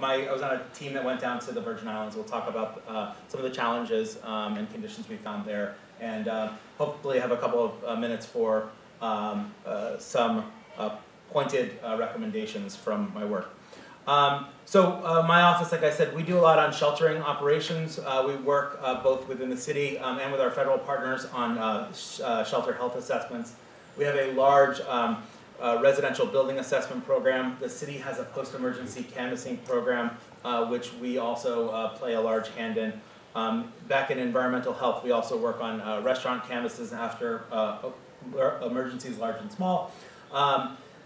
I was on a team that went down to the Virgin Islands. We'll talk about some of the challenges and conditions we found there, and hopefully have a couple of minutes for some pointed recommendations from my work. My office, like I said, we do a lot on sheltering operations. We work both within the city and with our federal partners on shelter health assessments. We have a large residential building assessment program. The city has a post-emergency canvassing program, which we also play a large hand in. Back in environmental health, we also work on restaurant canvasses after emergencies large and small.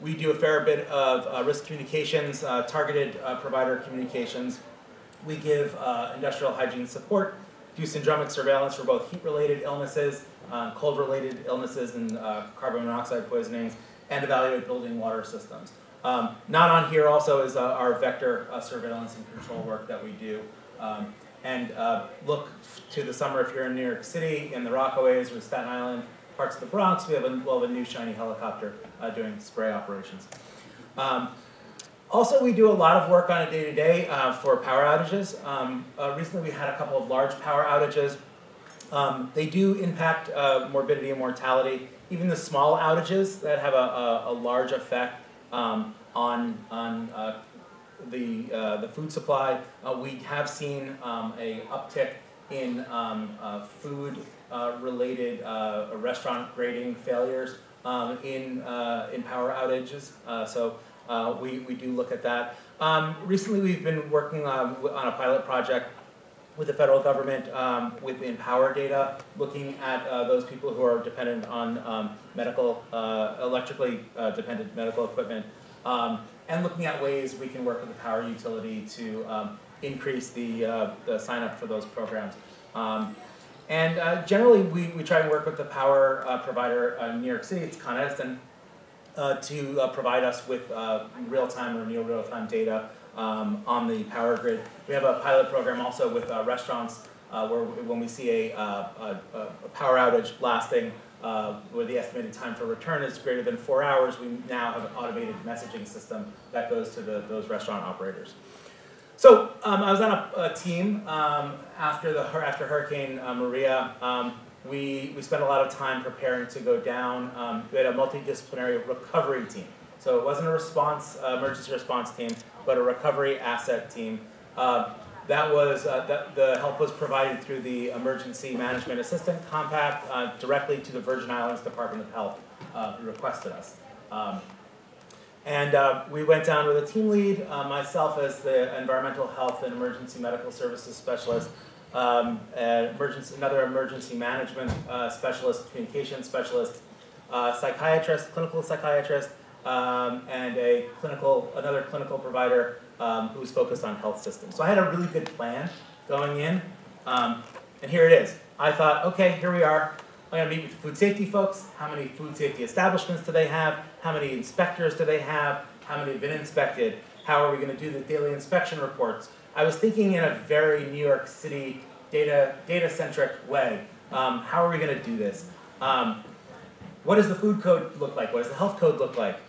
We do a fair bit of risk communications, targeted provider communications. We give industrial hygiene support, do syndromic surveillance for both heat-related illnesses, cold-related illnesses, and carbon monoxide poisonings, and evaluate building water systems. Not on here also is our vector surveillance and control work that we do. Look to the summer if you're in New York City, in the Rockaways or Staten Island, parts of the Bronx. We have a new shiny helicopter doing spray operations. Also, we do a lot of work on a day-to-day for power outages. Recently, we had a couple of large power outages. They do impact morbidity and mortality. Even the small outages that have a large effect on the food supply, we have seen a uptick in food-related restaurant grading failures in power outages. We do look at that. Recently, we've been working on a pilot project with the federal government within power data, looking at those people who are dependent on electrically dependent medical equipment, and looking at ways we can work with the power utility to increase the sign up for those programs. Generally, we try and work with the power provider in New York City, it's Con Edison, to provide us with real-time or near real-time data on the power grid. We have a pilot program also with restaurants where when we see a power outage lasting where the estimated time for return is greater than 4 hours, we now have an automated messaging system that goes to those restaurant operators. So I was on a team after Hurricane Maria. We spent a lot of time preparing to go down. We had a multidisciplinary recovery team. So it wasn't a emergency response team, but a recovery asset team. The help was provided through the Emergency Management Assistant Compact directly to the Virgin Islands Department of Health, who requested us. We went down with a team lead, myself as the Environmental Health and Emergency Medical Services Specialist, another Emergency Management Specialist, Communications Specialist, psychiatrist, clinical psychiatrist, and another clinical provider who's focused on health systems. So I had a really good plan going in, and here it is. I thought, okay, here we are. I'm going to meet with food safety folks. How many food safety establishments do they have? How many inspectors do they have? How many have been inspected? How are we going to do the daily inspection reports? I was thinking in a very New York City data-centric way. How are we going to do this? What does the food code look like? What does the health code look like?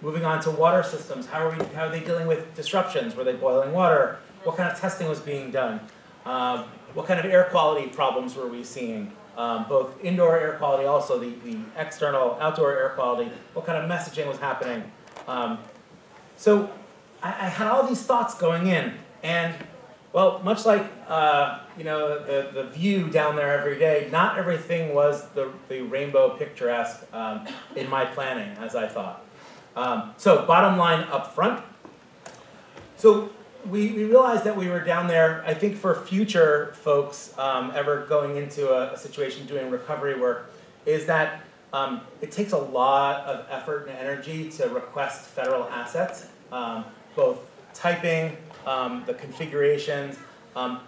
Moving on to water systems, how are they dealing with disruptions? Were they boiling water? What kind of testing was being done? What kind of air quality problems were we seeing? Both indoor air quality, also the external outdoor air quality. What kind of messaging was happening? So I had all these thoughts going in, and well, much like the view down there every day, not everything was the rainbow picturesque in my planning as I thought. So bottom line up front. So we realized that we were down there, I think for future folks ever going into a situation doing recovery work, is that it takes a lot of effort and energy to request federal assets, both typing, the configurations.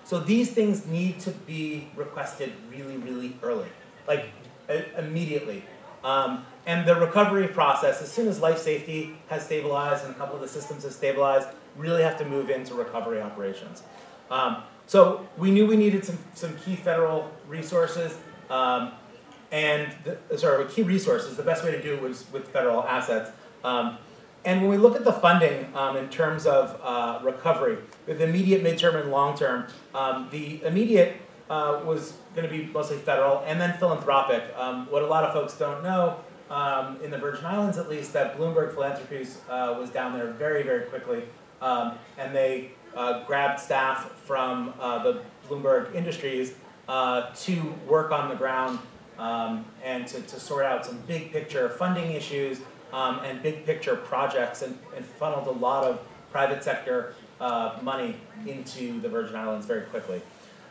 So these things need to be requested really, really early, like immediately. And the recovery process, as soon as life safety has stabilized and a couple of the systems have stabilized, really have to move into recovery operations. So we knew we needed some key federal resources, key resources. The best way to do it was with federal assets. And when we look at the funding in terms of recovery, with immediate, midterm, and long-term, the immediate was going to be mostly federal and then philanthropic. What a lot of folks don't know, in the Virgin Islands at least, that Bloomberg Philanthropies was down there very, very quickly. And they grabbed staff from the Bloomberg Industries to work on the ground and to sort out some big picture funding issues and big picture projects, and funneled a lot of private sector money into the Virgin Islands very quickly.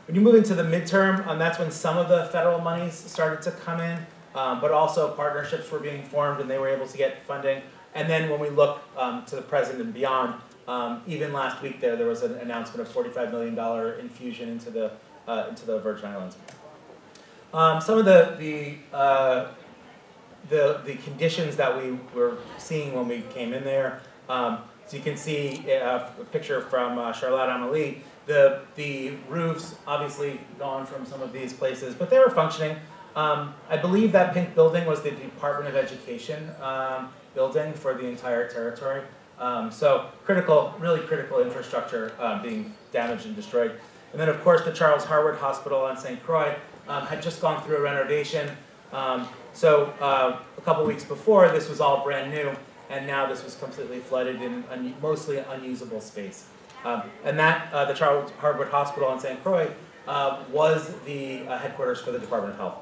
When you move into the midterm, that's when some of the federal monies started to come in, but also partnerships were being formed and they were able to get funding. And then when we look to the present and beyond, even last week there was an announcement of $45 million infusion into the Virgin Islands. Some of the conditions that we were seeing when we came in there. So you can see a picture from Charlotte Amelie. The roofs obviously gone from some of these places, but they were functioning. I believe that pink building was the Department of Education building for the entire territory. So critical, really critical infrastructure being damaged and destroyed. And then of course the Charles Harwood Hospital on St. Croix had just gone through a renovation. So a couple weeks before, this was all brand new, and now this was completely flooded in mostly unusable space. And that, the Charles Harwood Hospital in St. Croix, was the headquarters for the Department of Health.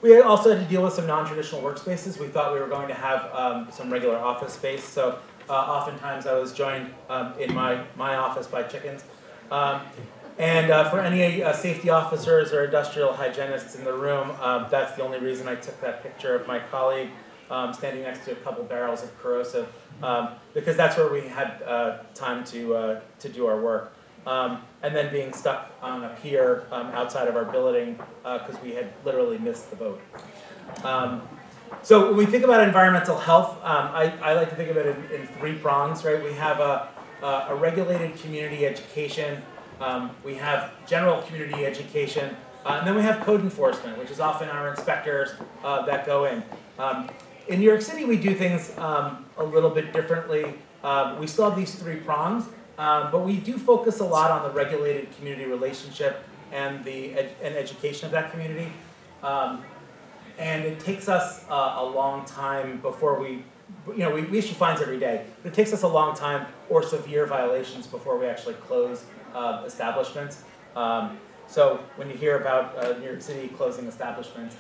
We also had to deal with some non-traditional workspaces. We thought we were going to have some regular office space, so oftentimes I was joined in my office by chickens. And for any safety officers or industrial hygienists in the room, that's the only reason I took that picture of my colleague standing next to a couple barrels of corrosive, because that's where we had time to do our work. And then being stuck on a pier outside of our building because we had literally missed the boat. So when we think about environmental health, I like to think of it in three prongs, right? We have a regulated community education, we have general community education, and then we have code enforcement, which is often our inspectors that go in. In New York City, we do things a little bit differently. We still have these three prongs, but we do focus a lot on the regulated community relationship and the education of that community. And it takes us a long time before we issue fines every day, but it takes us a long time or severe violations before we actually close establishments. So when you hear about New York City closing establishments,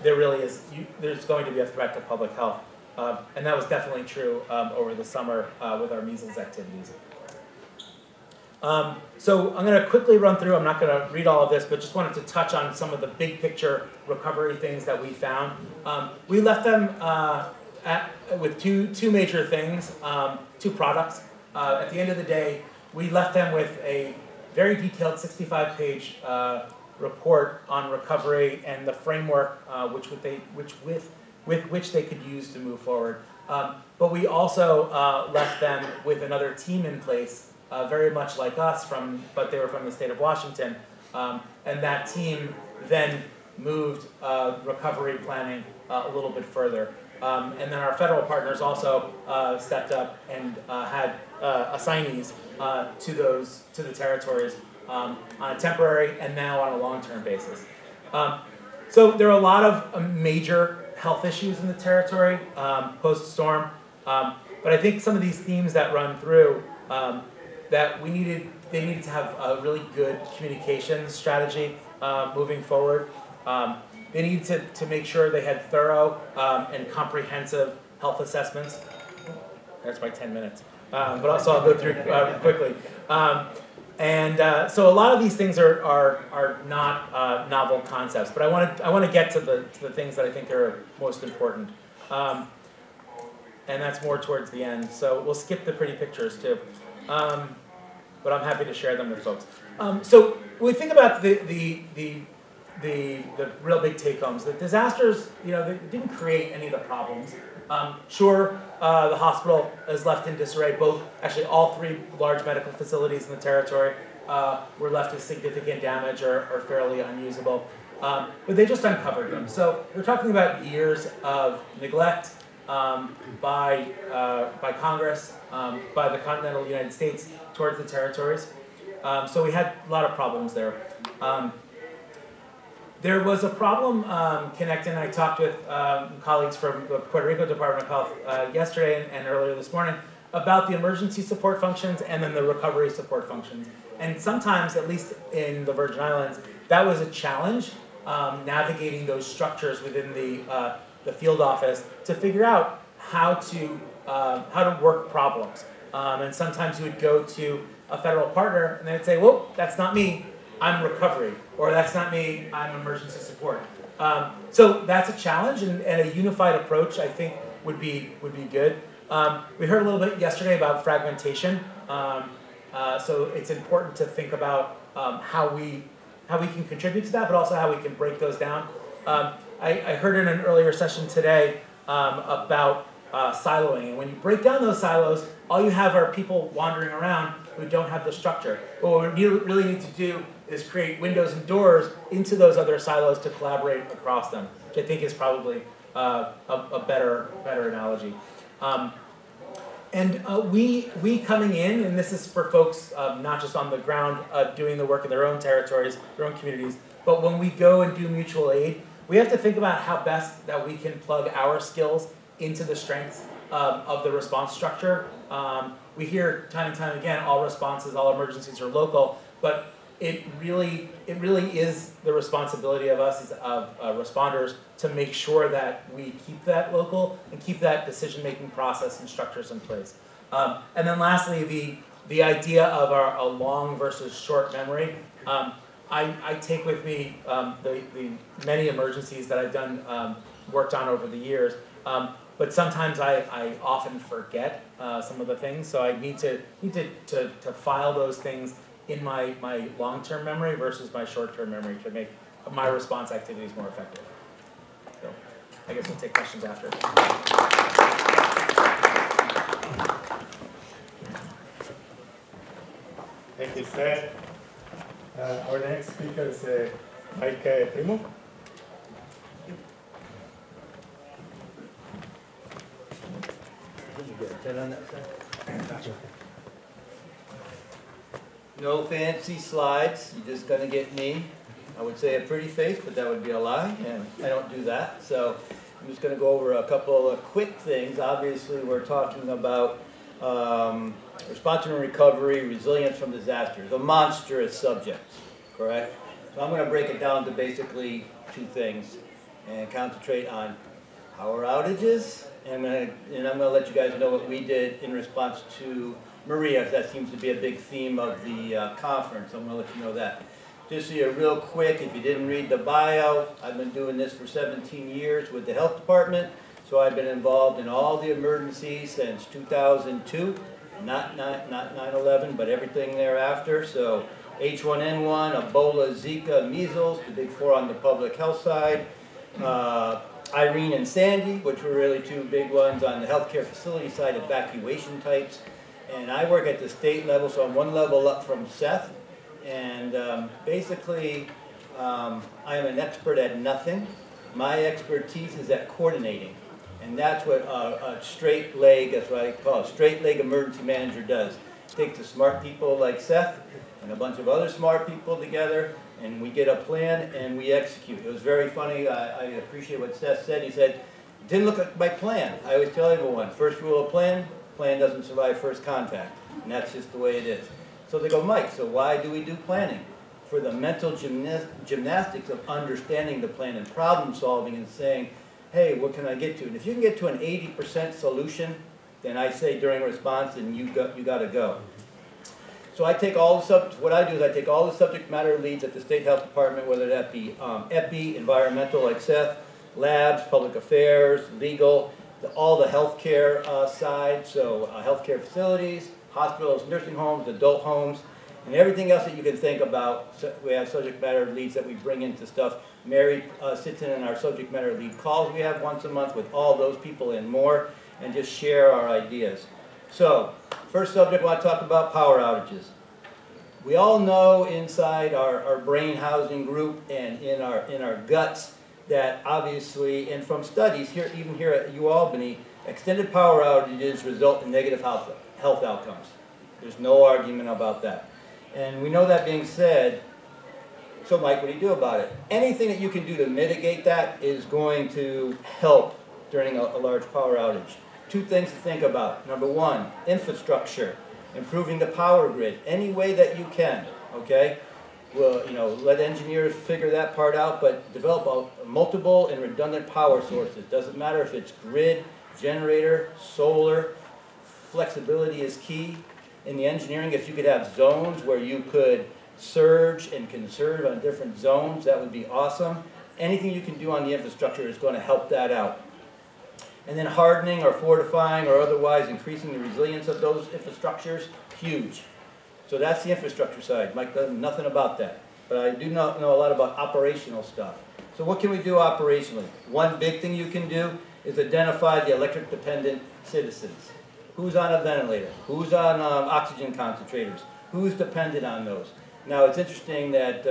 there really is, there's going to be a threat to public health. And that was definitely true over the summer with our measles activities. So I'm going to quickly run through, I'm not going to read all of this, but just wanted to touch on some of the big picture recovery things that we found. We left them with two major things, two products. At the end of the day, we left them with a very detailed 65-page report on recovery and the framework with which they could use to move forward. But we also left them with another team in place, very much like us, but they were from the state of Washington. And that team then moved recovery planning a little bit further. And then our federal partners also stepped up and had assignees to the territories on a temporary and now on a long-term basis. So there are a lot of major health issues in the territory post-storm, but I think some of these themes that run through that they needed to have a really good communications strategy moving forward. They needed to make sure they had thorough and comprehensive health assessments. That's my 10 minutes, but also I'll go through quickly. So a lot of these things are not novel concepts, but I want to get to the things that I think are most important, and that's more towards the end. So we'll skip the pretty pictures too, but I'm happy to share them with folks. So when we think about the real big take-homes, the disasters, they didn't create any of the problems. Sure, the hospital is left in disarray. Actually, all three large medical facilities in the territory were left with significant damage or fairly unusable. But they just uncovered them. So we're talking about years of neglect, by Congress, by the continental United States towards the territories. So we had a lot of problems there. There was a problem connecting. I talked with colleagues from the Puerto Rico Department of Health yesterday and earlier this morning about the emergency support functions and then the recovery support functions. And sometimes, at least in the Virgin Islands, that was a challenge, navigating those structures within the field office to figure out how to work problems. And sometimes you would go to a federal partner and they'd say, well, that's not me, I'm recovery, or that's not me, I'm emergency support. So that's a challenge, and a unified approach, I think, would be good. We heard a little bit yesterday about fragmentation, so it's important to think about how we can contribute to that, but also how we can break those down. I heard in an earlier session today about siloing, and when you break down those silos, all you have are people wandering around who don't have the structure. But what we really need to do is create windows and doors into those other silos to collaborate across them, which I think is probably a better analogy. We coming in, and this is for folks not just on the ground doing the work in their own territories, their own communities, but when we go and do mutual aid, we have to think about how best that we can plug our skills into the strengths of the response structure. We hear time and time again, all responses, all emergencies are local, but it really is the responsibility of us as responders to make sure that we keep that local and keep that decision-making process and structures in place. And then lastly, the idea of a long versus short memory. I take with me the many emergencies that I've done, worked on over the years, but sometimes I often forget some of the things, so I need to file those things in my long-term memory versus my short-term memory to make my response activities more effective. So I guess we'll take questions after. Thank you, Seth. Our next speaker is Mike Primo. No fancy slides, you're just gonna get me. I would say a pretty face, but that would be a lie, and I don't do that. So I'm just gonna go over a couple of quick things. Obviously, we're talking about response and recovery, resilience from disasters, a monstrous subject, correct? So I'm gonna break it down to basically two things and concentrate on power outages, and I'm gonna let you guys know what we did in response to Maria. That seems to be a big theme of the conference. I'm going to let you know that. Just so you're real quick, if you didn't read the bio, I've been doing this for 17 years with the health department. So I've been involved in all the emergencies since 2002, not 9/11, but everything thereafter. So H1N1, Ebola, Zika, measles, the big four on the public health side. Irene and Sandy, which were really two big ones on the healthcare facility side, evacuation types. And I work at the state level, so I'm one level up from Seth. And basically, I am an expert at nothing. My expertise is at coordinating. And that's what a straight leg, that's what I call a straight leg emergency manager does. Takes the smart people like Seth and a bunch of other smart people together, and we get a plan and we execute. It was very funny. I appreciate what Seth said. He said, "It didn't look like my plan." I always tell everyone, first rule of plan doesn't survive first contact, and that's just the way it is. So they go, "Mike, so why do we do planning?" For the mental gymnastics of understanding the plan and problem solving and saying, hey, what can I get to? And if you can get to an 80% solution, then I say during response, then you got to go. So I take all the what I do is I take all the subject matter leads at the State Health Department, whether that be EPI, environmental like Seth, labs, public affairs, legal, all the healthcare side, so healthcare facilities, hospitals, nursing homes, adult homes, and everything else that you can think about. So we have subject matter leads that we bring into stuff. Mary sits in our subject matter lead calls we have once a month with all those people and more, and just share our ideas. So, first subject I want to talk about, power outages. We all know inside our brain housing group and in our guts that obviously, and from studies here, even here at UAlbany, Extended power outages result in negative health outcomes. There's no argument about that. And we know that being said, so Mike, what do you do about it? Anything that you can do to mitigate that is going to help during a large power outage. Two things to think about. Number one, infrastructure, improving the power grid, any way that you can, okay? Well, you know, let engineers figure that part out, but develop multiple and redundant power sources. Doesn't matter if it's grid, generator, solar. Flexibility is key. In the engineering, if you could have zones where you could surge and conserve on different zones, that would be awesome. Anything you can do on the infrastructure is going to help that out. And then hardening or fortifying or otherwise increasing the resilience of those infrastructures, huge. So that's the infrastructure side. Mike does nothing about that. But I do not know a lot about operational stuff. So what can we do operationally? One big thing you can do is identify the electric-dependent citizens. Who's on a ventilator? Who's on oxygen concentrators? Who's dependent on those? Now, it's interesting that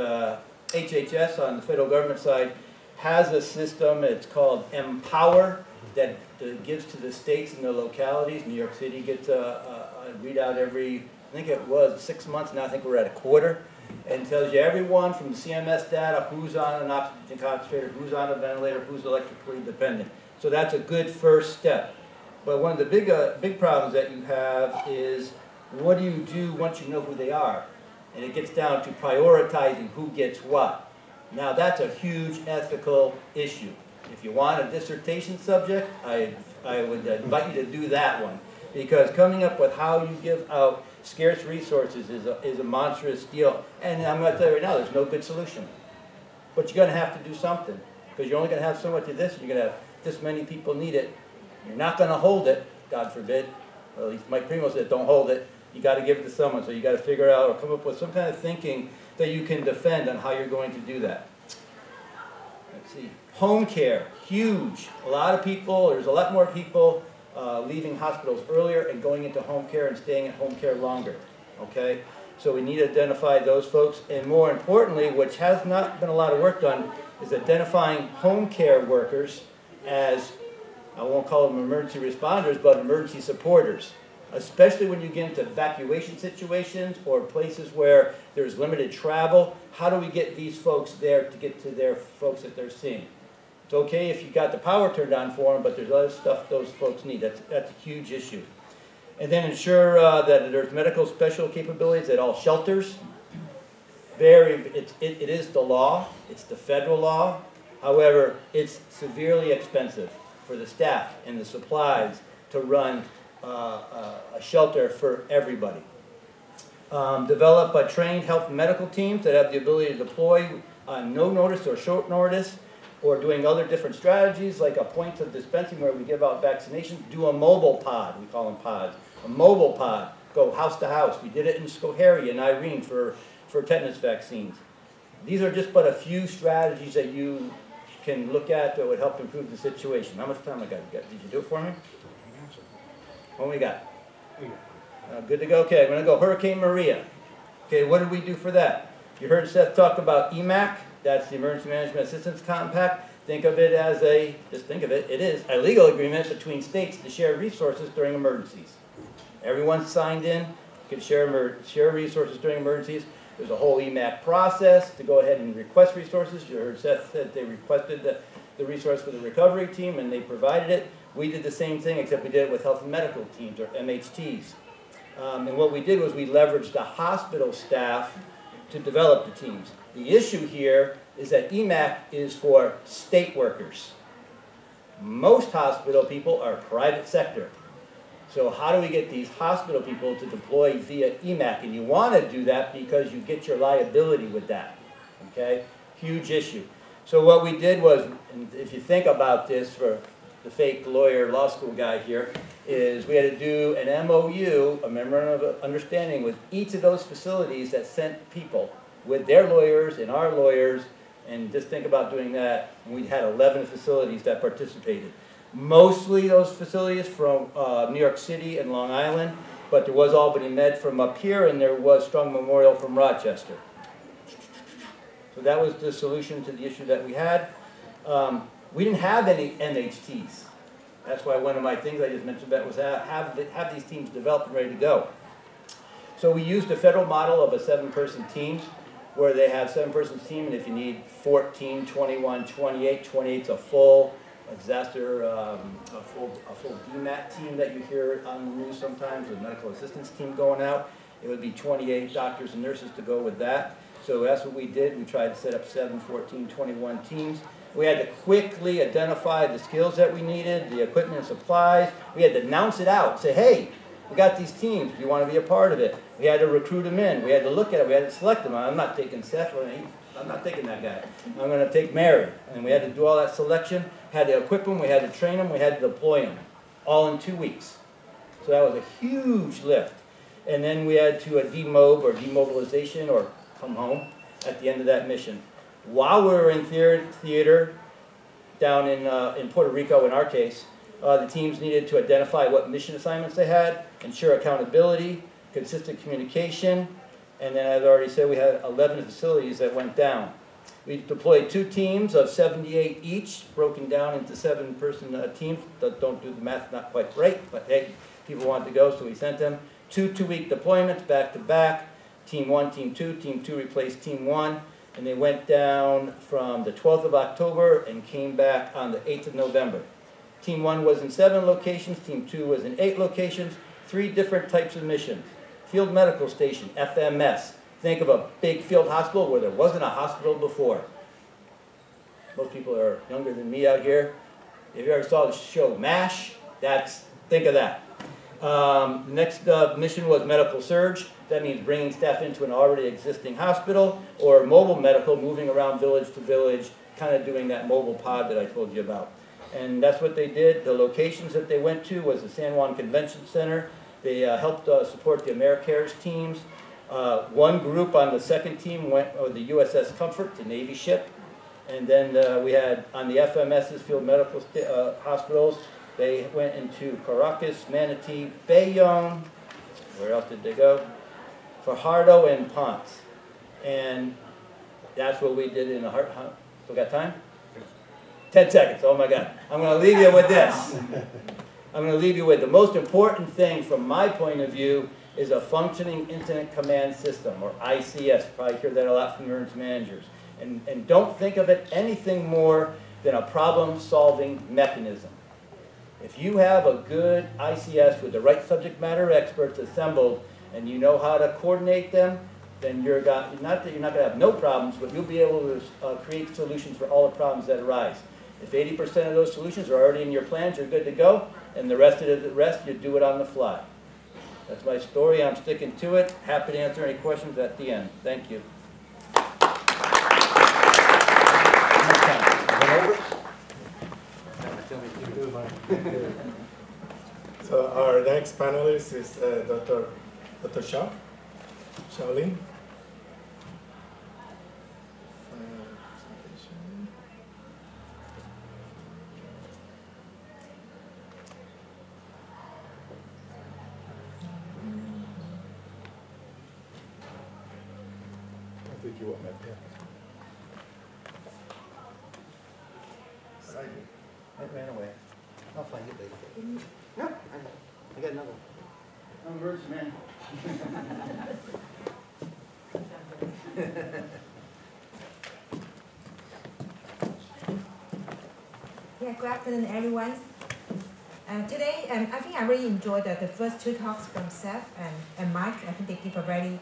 HHS on the federal government side has a system, it's called Empower, that gives to the states and the localities. New York City gets a readout every, I think it was 6 months, now I think we're at a quarter, and tells you everyone from the CMS data who's on an oxygen concentrator, who's on a ventilator, who's electrically dependent. So that's a good first step. But one of the big problems that you have is, what do you do once you know who they are? And it gets down to prioritizing who gets what. Now that's a huge ethical issue. If you want a dissertation subject, I would invite you to do that one. Because coming up with how you give out scarce resources is a monstrous deal. And I'm going to tell you right now, there's no good solution. But you're going to have to do something. Because you're only going to have so much of this, and you're going to have this many people need it. You're not going to hold it, God forbid. Well, at least Mike Primo said, don't hold it. You got to give it to someone. So you got to figure out or come up with some kind of thinking that you can defend on how you're going to do that. Let's see. Home care, huge. A lot of people, there's a lot more people leaving hospitals earlier and going into home care and staying at home care longer. Okay? So we need to identify those folks. And more importantly, which has not been a lot of work done, is identifying home care workers as, I won't call them emergency responders, but emergency supporters. Especially when you get into evacuation situations or places where there's limited travel. How do we get these folks there to get to their folks that they're seeing? It's okay if you got the power turned on for them, but there's other stuff those folks need. That's a huge issue. And then ensure that there's medical special capabilities at all shelters. It is the law. It's the federal law. However, it's severely expensive for the staff and the supplies to run a shelter for everybody. Develop trained health and medical teams that have the ability to deploy on no notice or short notice, or doing other different strategies like a point of dispensing where we give out vaccinations. Do a mobile pod, we call them pods. A mobile pod, go house to house. We did it in Schoharie and Irene for tetanus vaccines. These are just but a few strategies that you can look at that would help improve the situation. How much time I got? Did you do it for me? What we got? Good to go. Okay, I'm going to go Hurricane Maria. Okay, what did we do for that? You heard Seth talk about EMac. That's the Emergency Management Assistance Compact. Think of it as just think of it, it is a legal agreement between states to share resources during emergencies. Everyone's signed in, can share resources during emergencies. There's a whole EMac process to go ahead and request resources. You heard Seth said they requested the resource for the recovery team and they provided it. We did the same thing, except we did it with health and medical teams, or MHTs. And what we did was we leveraged the hospital staff to develop the teams. The issue here is that EMac is for state workers. Most hospital people are private sector. So how do we get these hospital people to deploy via EMac? And you want to do that because you get your liability with that. Okay? Huge issue. So what we did was, and if you think about this for the fake lawyer law school guy here, is we had to do an MOU, a memorandum of understanding, with each of those facilities that sent people with their lawyers and our lawyers, and just think about doing that. And we had 11 facilities that participated. Mostly those facilities from New York City and Long Island, but there was Albany Med from up here, and there was Strong Memorial from Rochester. So that was the solution to the issue that we had. We didn't have any MHTs. That's why one of my things I just mentioned that was have these teams developed and ready to go. So we used the federal model of a 7-person team, where they have 7-person team, and if you need 14, 21, 28, 28's a full disaster, a full EMac team that you hear on the news sometimes, with medical assistance team going out. It would be 28 doctors and nurses to go with that. So that's what we did. We tried to set up 7, 14, 21 teams. We had to quickly identify the skills that we needed, the equipment and supplies. We had to announce it out, say, hey, we got these teams, do you want to be a part of it? We had to recruit them in, we had to look at it, we had to select them. I'm not taking Seth, I'm not taking that guy. I'm going to take Mary. And we had to do all that selection, had to equip them, we had to train them, we had to deploy them, all in 2 weeks. So that was a huge lift. And then we had to demob or demobilization or come home at the end of that mission. While we were in theater down in Puerto Rico, in our case, the teams needed to identify what mission assignments they had, ensure accountability, consistent communication, and then as I already said, we had 11 facilities that went down. We deployed 2 teams of 78 each, broken down into 7-person teams. Don't do the math, not quite right, but hey, people wanted to go, so we sent them. 2 2-week deployments back to back. Team 1, Team 2. Team 2 replaced Team 1. And they went down from the 12th of October and came back on the 8th of November. Team 1 was in 7 locations. Team 2 was in 8 locations. 3 different types of missions. Field Medical Station, FMS. Think of a big field hospital where there wasn't a hospital before. Most people are younger than me out here. If you ever saw the show MASH, think of that. The next mission was medical surge. That means bringing staff into an already existing hospital, or mobile medical, moving around village to village, kind of doing that mobile pod that I told you about. And that's what they did. The locations that they went to was the San Juan Convention Center. They helped support the AmeriCares teams. One group on the second team went with the USS Comfort, the Navy ship. And then we had on the FMS's field medical hospitals, they went into Caracas, Manatee, Bayonne. Where else did they go? Fajardo and Ponce. And that's what we did in the heart. We got time? 10 seconds. Oh my God. I'm going to leave you with this. I'm going to leave you with the most important thing from my point of view is a functioning incident command system, or ICS. Probably hear that a lot from emergency managers. And don't think of it anything more than a problem-solving mechanism. If you have a good ICS with the right subject matter experts assembled and you know how to coordinate them, then not that you're not going to have no problems, but you'll be able to create solutions for all the problems that arise. If 80% of those solutions are already in your plans, you're good to go, and the rest, you do it on the fly. That's my story. I'm sticking to it. Happy to answer any questions at the end. Thank you. So our next panelist is Dr. Shaolin. I think you want my pen. It ran away. I'll find it later. No, I got another one. I'm a emergency man. Yeah, good afternoon, everyone. Today, I think I really enjoyed the first 2 talks from Seth and Mike. I think they give a very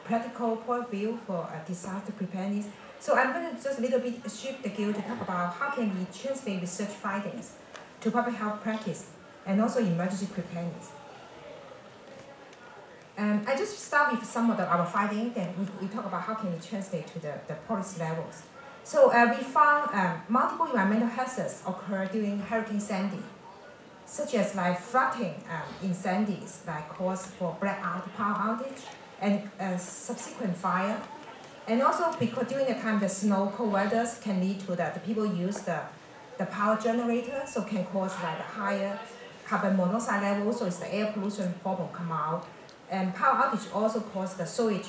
practical point of view for disaster preparedness. So I'm going to just a little bit shift the gear to talk about how can we translate research findings to public health practice and also emergency preparedness. I just start with some of our findings, then we talk about how can we translate to the policy levels. So we found multiple environmental hazards occur during Hurricane Sandy, such as like flooding in Sandy's, like cause for blackout, power outage, and subsequent fire. And also because during the time the snow, cold weather can lead to the people use the power generator, so can cause like higher carbon monoxide levels, so it's the air pollution problem come out. And power outage also cause the sewage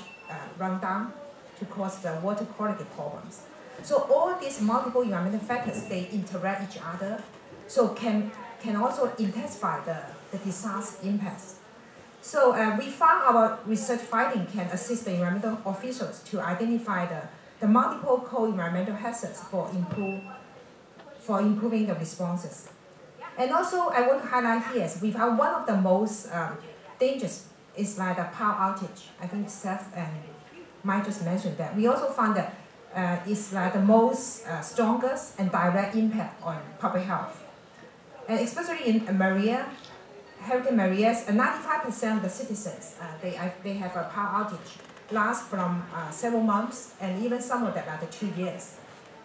rundown to cause the water quality problems. So all these multiple environmental factors, they interact each other, so can can also intensify the disaster impacts. So we found our research finding can assist the environmental officials to identify the multiple co-environmental hazards for improving the responses. And also I want to highlight here is we found one of the most dangerous is like the power outage. I think Seth and Mike just mentioned that. We also found that it's like the most strongest and direct impact on public health. And especially in Hurricane Maria's, 95% of the citizens, they have a power outage, lasts from several months, and even some of them are 2 years.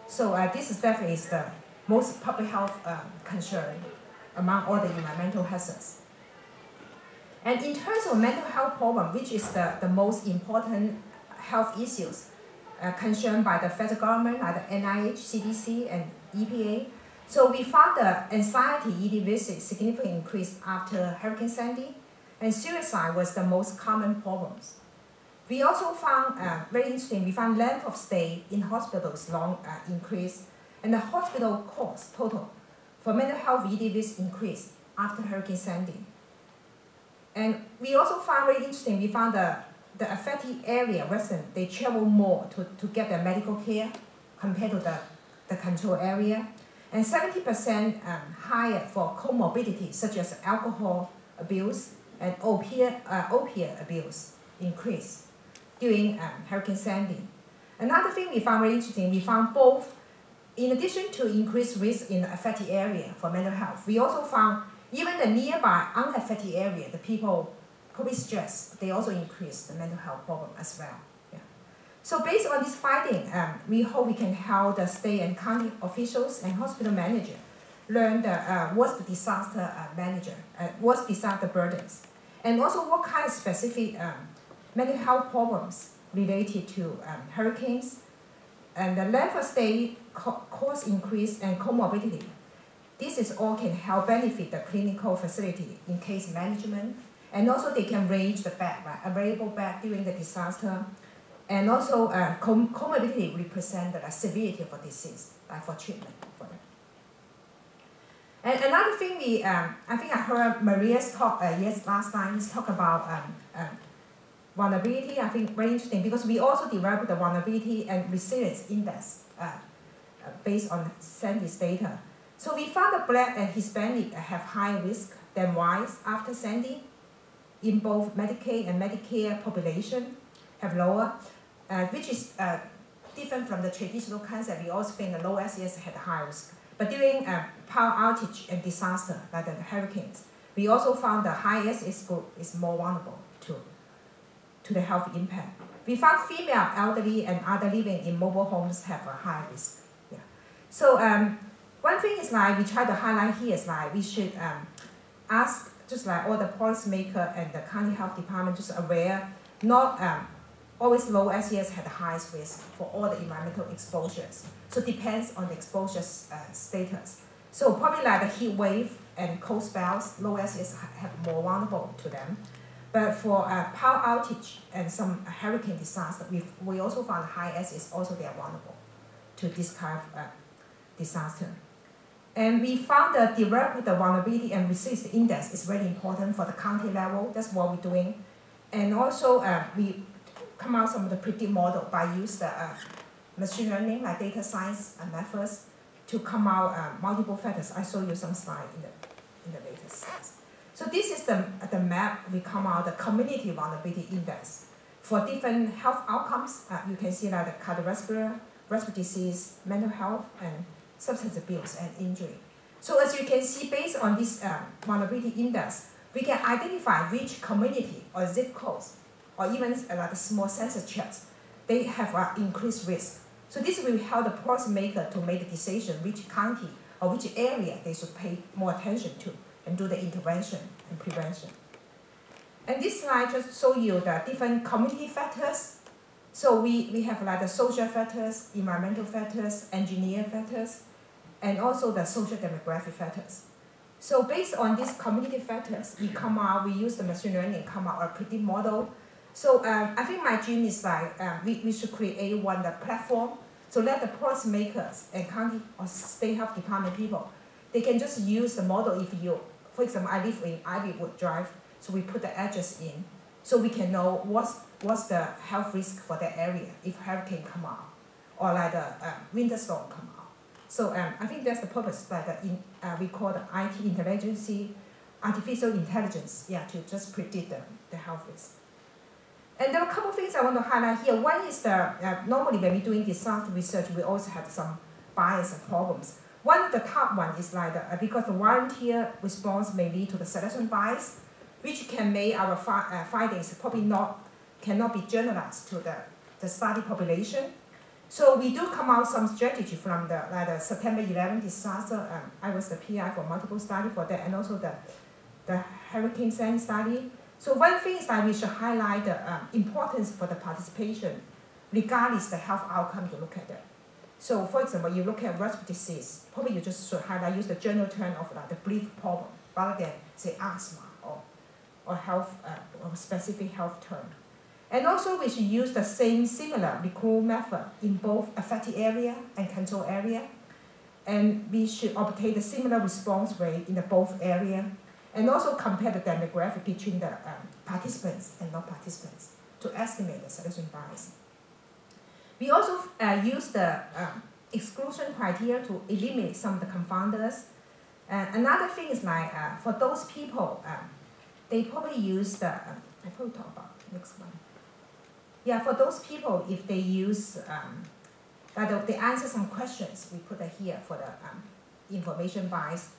So this is definitely the most public health concern among all the environmental hazards. And in terms of mental health problem, which is the most important health issues concerned by the federal government, like the NIH, CDC, and EPA, so we found the anxiety ED visits significantly increased after Hurricane Sandy, and suicide was the most common problems. We also found, very interesting, we found length of stay in hospitals long increased, and the hospital cost total for mental health ED visits increased after Hurricane Sandy. And we also found very interesting, we found the affected area residents, they travel more to get their medical care compared to the control area. And 70% higher for comorbidities such as alcohol abuse and opiate abuse increased during Hurricane Sandy. Another thing we found very interesting, we found both, in addition to increased risk in the affected area for mental health, we also found even the nearby unaffected area, the people probably stressed, they also increased the mental health problem as well. Yeah. So based on this finding, we hope we can help the state and county officials and hospital managers learn what's the disaster what's disaster burdens, and also what kind of specific mental health problems related to hurricanes, and the length of stay, cost increase, and comorbidity. This is all can help benefit the clinical facility in case management, and also they can range the bed, right, available bed during the disaster, and also comorbidity represent the severity of a disease, like for treatment for them. And another thing I think I heard Maria's talk last time, talk about vulnerability. I think very interesting because we also developed the vulnerability and resilience index based on Sandy's data. So we found that Black and Hispanic have higher risk than whites after Sandy in both Medicaid and Medicare population have lower, which is different from the traditional concept. We also think the low SES had high risk. But during power outage and disaster, like the hurricanes, we also found the high SES group is more vulnerable to the health impact. We found female, elderly, and other living in mobile homes have a high risk. Yeah. So one thing is like we try to highlight here is like we should ask just like all the policymaker and the county health department just aware, not always low SES had the highest risk for all the environmental exposures. So it depends on the exposure status. So probably like the heat wave and cold spells, low SES have more vulnerable to them. But for power outage and some hurricane disaster, we also found high SES also they are vulnerable to this kind of disaster. And we found that developing the vulnerability and resilience index is very important for the county level. That's what we're doing. And also we come out some of the predictive model by use the machine learning, like data science methods, to come out multiple factors. I show you some slide in the later slides. So this is the map we come out, the community vulnerability index. For different health outcomes, you can see like the cardiovascular, respiratory disease, mental health, and substance abuse and injury. So as you can see, based on this vulnerability index, we can identify which community or zip codes, or even like the small census tracts, they have increased risk. So this will help the policymaker to make a decision which county or which area they should pay more attention to and do the intervention and prevention. And this slide just shows you the different community factors. So we have like the social factors, environmental factors, engineer factors, and also the social demographic factors. So based on these community factors, we use the machine learning, come out a predictive model. So I think my dream is like we should create the platform, so let the policymakers and county or state health department people they can just use the model if you, for example, I live in Ivywood Drive, so we put the address in, so we can know what's the health risk for that area if hurricane come out, or like the winter storm come out. So I think that's the purpose, like we call the IT artificial intelligence, to just predict the health risk. And there are a couple of things I want to highlight here. One is normally when we're doing disaster research, we also have some bias and problems. One of the top one is like because the volunteer response may lead to the selection bias, which can make our findings probably cannot be generalized to the study population. So we do come out some strategy from the September 11 disaster. I was the PI for multiple study for that, and also the Hurricane Sandy study. So one thing is that we should highlight the importance for the participation, regardless the health outcome you look at it. So for example, you look at respiratory disease, probably you just should highlight, use the general term of the breathing problem, rather than say asthma or health or specific health term. And also we should use the similar recall method in both affected area and control area. And we should obtain the similar response rate in the both area. And also compare the demographic between the participants and non-participants to estimate the selection bias. We also use the exclusion criteria to eliminate some of the confounders. Another thing is like for those people, they probably use the, I probably talk about next one. Yeah, for those people, if they use, they answer some questions, we put it here for the information bias,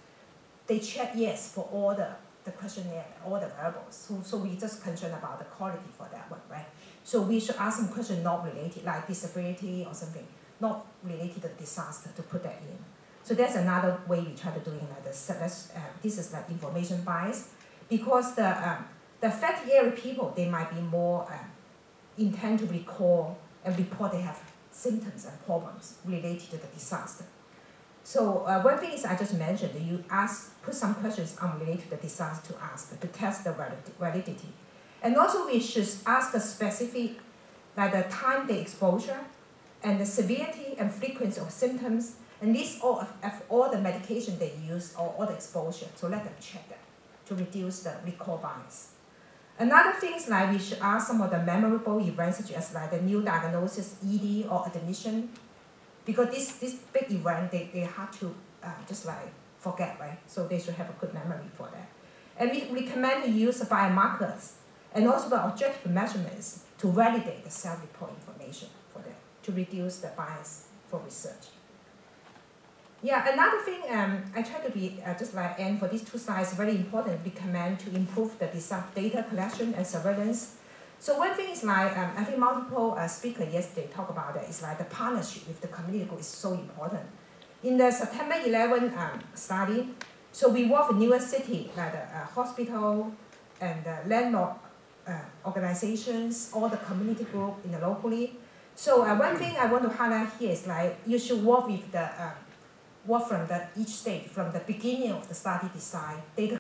they check yes for all the questionnaire, all the variables. So we just concerned about the quality for that one, right? So we should ask some questions not related, like disability or something, not related to the disaster, to put that in. So that's another way we try to do it. Like this is like information bias, because the affected area people, they might be more intent to recall and report they have symptoms and problems related to the disaster. So one thing is I just mentioned that you put some questions unrelated to the disaster to ask to test the validity. And also we should ask the specific, like the time the exposure and the severity and frequency of symptoms, and list all of all the medication they use or all the exposure. So let them check that to reduce the recall bias. Another thing is like we should ask some of the memorable events such as like the new diagnosis, ED or admission. Because this big event, they have to just like forget, right? So they should have a good memory for that. And we recommend to use the biomarkers and also the objective measurements to validate the self-report information for that, to reduce the bias for research. Yeah, another thing I try to be just like end for these two slides, very important, recommend to improve the data collection and surveillance. So one thing is like, I think multiple speakers yesterday talked about it, is like the partnership with the community group is so important. In the September 11 study, so we work with US City, like the hospital and the landlord organizations, all the community group in the locally. So one thing I want to highlight here is like, you should work with the, work from each stage, from the beginning of the study design, data